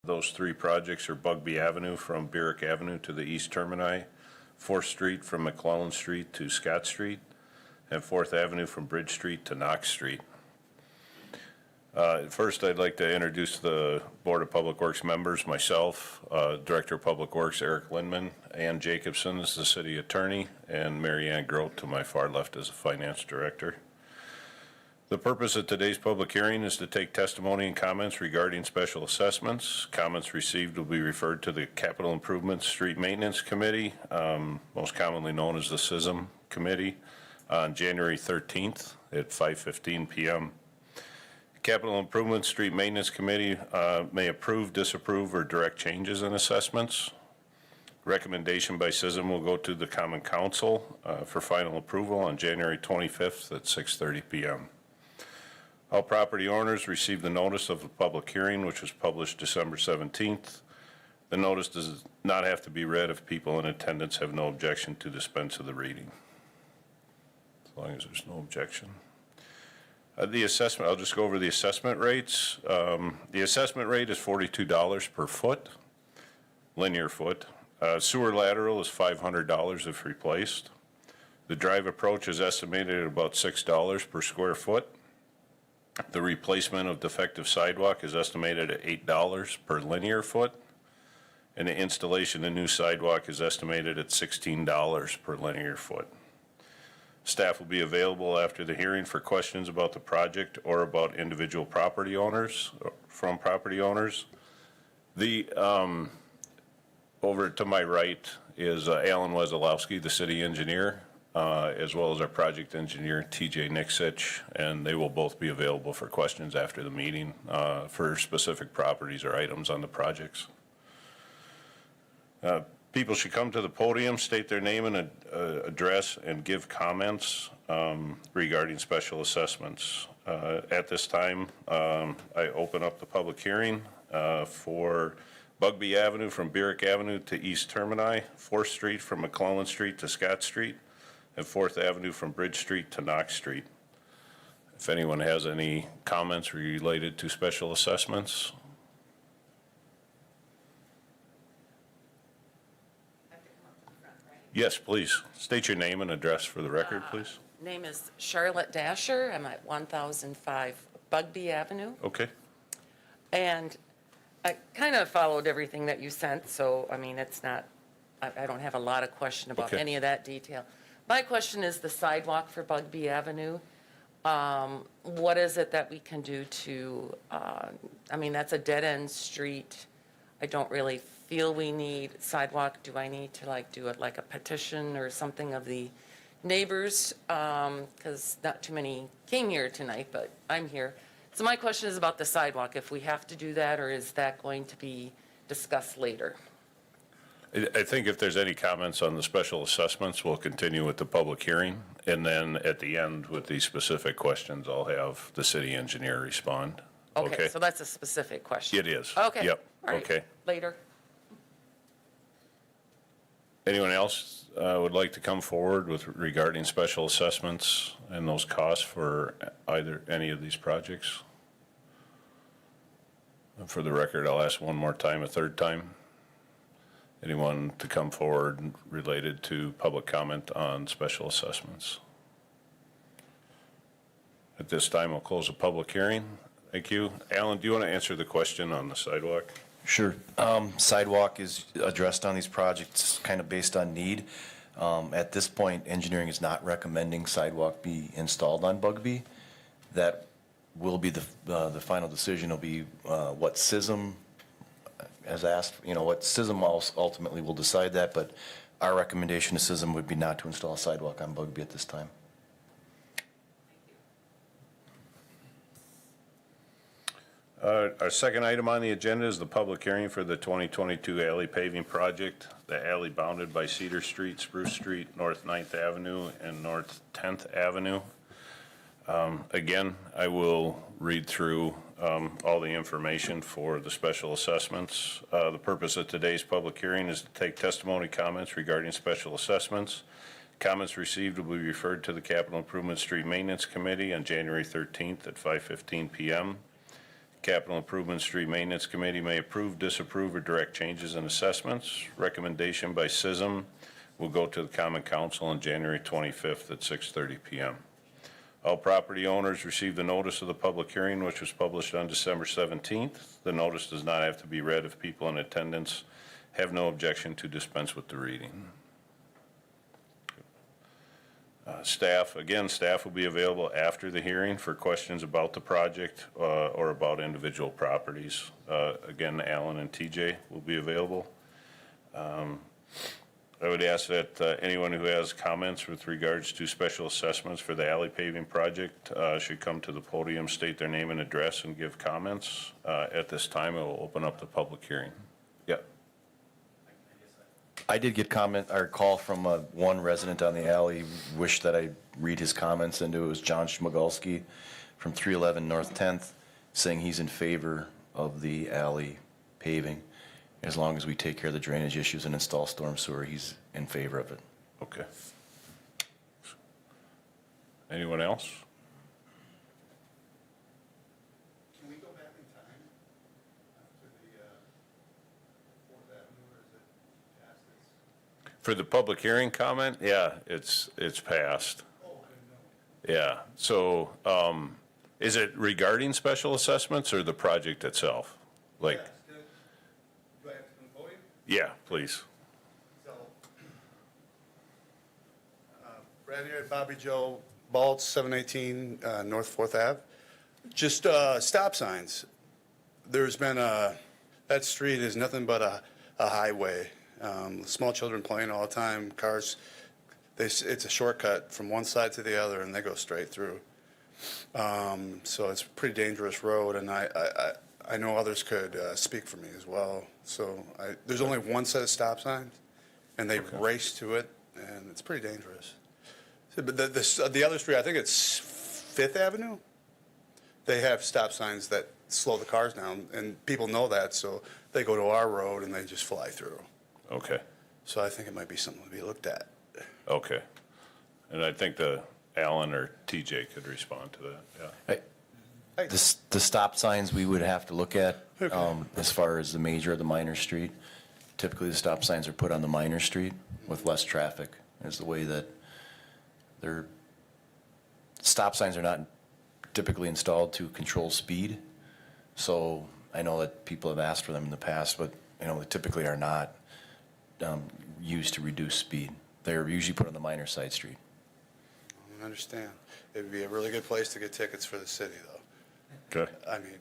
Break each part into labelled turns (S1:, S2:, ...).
S1: Those three projects are Bugby Avenue from Burrick Avenue to the east termini, 4th Street from McClellan Street to Scott Street, and 4th Avenue from Bridge Street to Knox Street. First, I'd like to introduce the Board of Public Works members, myself, Director of Public Works Eric Lindman, Ann Jacobson is the City Attorney, and Mary Ann Grote to my far left is the Finance Director. The purpose of today's public hearing is to take testimony and comments regarding special assessments. Comments received will be referred to the Capital Improvements Street Maintenance Committee, most commonly known as the CISM Committee, on January 13th at 5:15 p.m. Capital Improvement Street Maintenance Committee may approve, disapprove, or direct changes in assessments. Recommendation by CISM will go to the Common Council for final approval on January 25th at 6:30 p.m. All property owners received the notice of the public hearing, which was published December 17th. The notice does not have to be read if people in attendance have no objection to dispense of the reading. As long as there's no objection. The assessment, I'll just go over the assessment rates. The assessment rate is $42 per foot, linear foot. Sewer lateral is $500 if replaced. The drive approach is estimated at about $6 per square foot. The replacement of defective sidewalk is estimated at $8 per linear foot. And the installation of new sidewalk is estimated at $16 per linear foot. Staff will be available after the hearing for questions about the project or about individual property owners, from property owners. The, over to my right is Alan Wesolowski, the city engineer, as well as our project engineer, TJ Nixich, and they will both be available for questions after the meeting for specific properties or items on the projects. People should come to the podium, state their name and address, and give comments regarding special assessments. At this time, I open up the public hearing for Bugby Avenue from Burrick Avenue to East Termini, 4th Street from McClellan Street to Scott Street, and 4th Avenue from Bridge Street to Knox Street. If anyone has any comments related to special assessments. Yes, please. State your name and address for the record, please.
S2: Name is Charlotte Dasher. I'm at 1005 Bugby Avenue.
S1: Okay.
S2: And I kind of followed everything that you sent, so, I mean, it's not, I don't have a lot of question about any of that detail. My question is the sidewalk for Bugby Avenue. What is it that we can do to, I mean, that's a dead-end street. I don't really feel we need sidewalk. Do I need to like do it like a petition or something of the neighbors? Because not too many came here tonight, but I'm here. So my question is about the sidewalk, if we have to do that, or is that going to be discussed later?
S1: I think if there's any comments on the special assessments, we'll continue with the public hearing. And then at the end with these specific questions, I'll have the city engineer respond.
S2: Okay, so that's a specific question.
S1: It is.
S2: Okay.
S1: Yep.
S2: All right.
S1: Okay.
S2: Later.
S1: Anyone else would like to come forward with regarding special assessments and those costs for either any of these projects? And for the record, I'll ask one more time, a third time. Anyone to come forward related to public comment on special assessments? At this time, I'll close the public hearing. Thank you. Alan, do you want to answer the question on the sidewalk?
S3: Sure. Sidewalk is addressed on these projects kind of based on need. At this point, engineering is not recommending sidewalk be installed on Bugby. That will be the final decision. Will be what CISM has asked. You know, what CISM ultimately will decide that. But our recommendation to CISM would be not to install a sidewalk on Bugby at this time.
S1: Our second item on the agenda is the public hearing for the 2022 alley paving project. The alley bounded by Cedar Street, Spruce Street, North 9th Avenue, and North 10th Avenue. Again, I will read through all the information for the special assessments. The purpose of today's public hearing is to take testimony comments regarding special assessments. Comments received will be referred to the Capital Improvement Street Maintenance Committee on January 13th at 5:15 p.m. Capital Improvement Street Maintenance Committee may approve, disapprove, or direct changes in assessments. Recommendation by SISM will go to the Common Council on January 25th at 6:30 PM. All property owners received a notice of the public hearing, which was published on December 17th. The notice does not have to be read if people in attendance have no objection to dispense with the reading. Staff will be available after the hearing for questions about the project or about individual properties. Again, Alan and TJ will be available. I would ask that anyone who has comments with regards to special assessments for the alley paving project should come to the podium, state their name and address, and give comments. At this time, I will open up the public hearing. Yeah.
S3: I did get call from one resident on the alley, wished that I read his comments into it. It was John Schmagalski from 311 North 10th, saying he's in favor of the alley paving. As long as we take care of the drainage issues and install storm sewer, he's in favor of it.
S1: Okay. Anyone else?
S4: Can we go back in time to the Fourth Avenue, or is it past this?
S1: For the public hearing comment, yeah, it's passed.
S4: Oh, I didn't know.
S1: Yeah, so, is it regarding special assessments or the project itself? Like,
S4: Yes, do I have to come forward?
S1: yeah, please.
S4: So, Brad here, Bobby Joe, Baltz, 718 North Fourth Ave. Just stop signs. There's been that street is nothing but a highway. Small children playing all the time, cars, it's a shortcut from one side to the other, and they go straight through. So it's a pretty dangerous road, and I know others could speak for me as well. So there's only one set of stop signs, and they race to it, and it's pretty dangerous. But the other street, I think it's Fifth Avenue, they have stop signs that slow the cars down, and people know that, so they go to our road and they just fly through.
S1: Okay,
S4: So I think it might be something to be looked at.
S1: okay. And I think Alan or TJ could respond to that, yeah.
S3: The stop signs we would have to look at, as far as the major or the minor street. Typically, the stop signs are put on the minor street with less traffic, is the way that stop signs are not typically installed to control speed. So I know that people have asked for them in the past, but, they typically are not used to reduce speed. They're usually put on the minor side street.
S4: I understand. It'd be a really good place to get tickets for the city, though.
S1: Okay,
S4: I mean,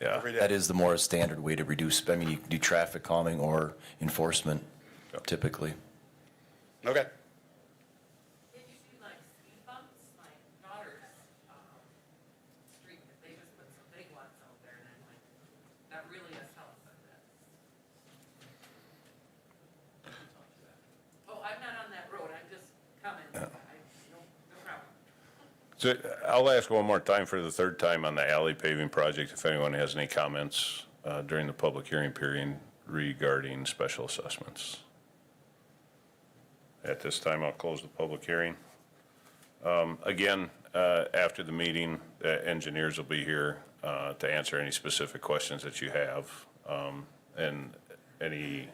S1: yeah.
S4: every day.
S3: That is the more standard way to reduce, I mean, you can do traffic calming or enforcement
S1: Yep.
S3: typically.
S4: Okay.
S2: Did you see like speed bumps? My daughter's, street, they just put some big ones out there and I'm like, that really is helpful. Oh, I'm not on that road, I'm just commenting. No problem.
S1: So I'll ask one more time for the third time on the alley paving project, if anyone has any comments during the public hearing period regarding special assessments. At this time, I'll close the public hearing. Again, after the meeting, engineers will be here to answer any specific questions that you have, and any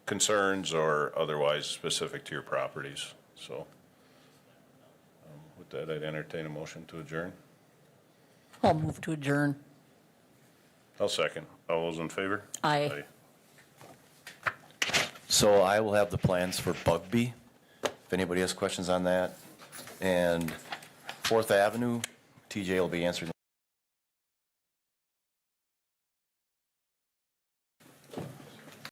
S1: concerns or otherwise specific to your properties. So with that, I'd entertain a motion to adjourn.
S5: I'll move to adjourn.
S1: I'll second. All those in favor?
S5: Aye.
S3: So I will have the plans for Bugby, if anybody has questions on that. And Fourth Avenue, TJ will be answering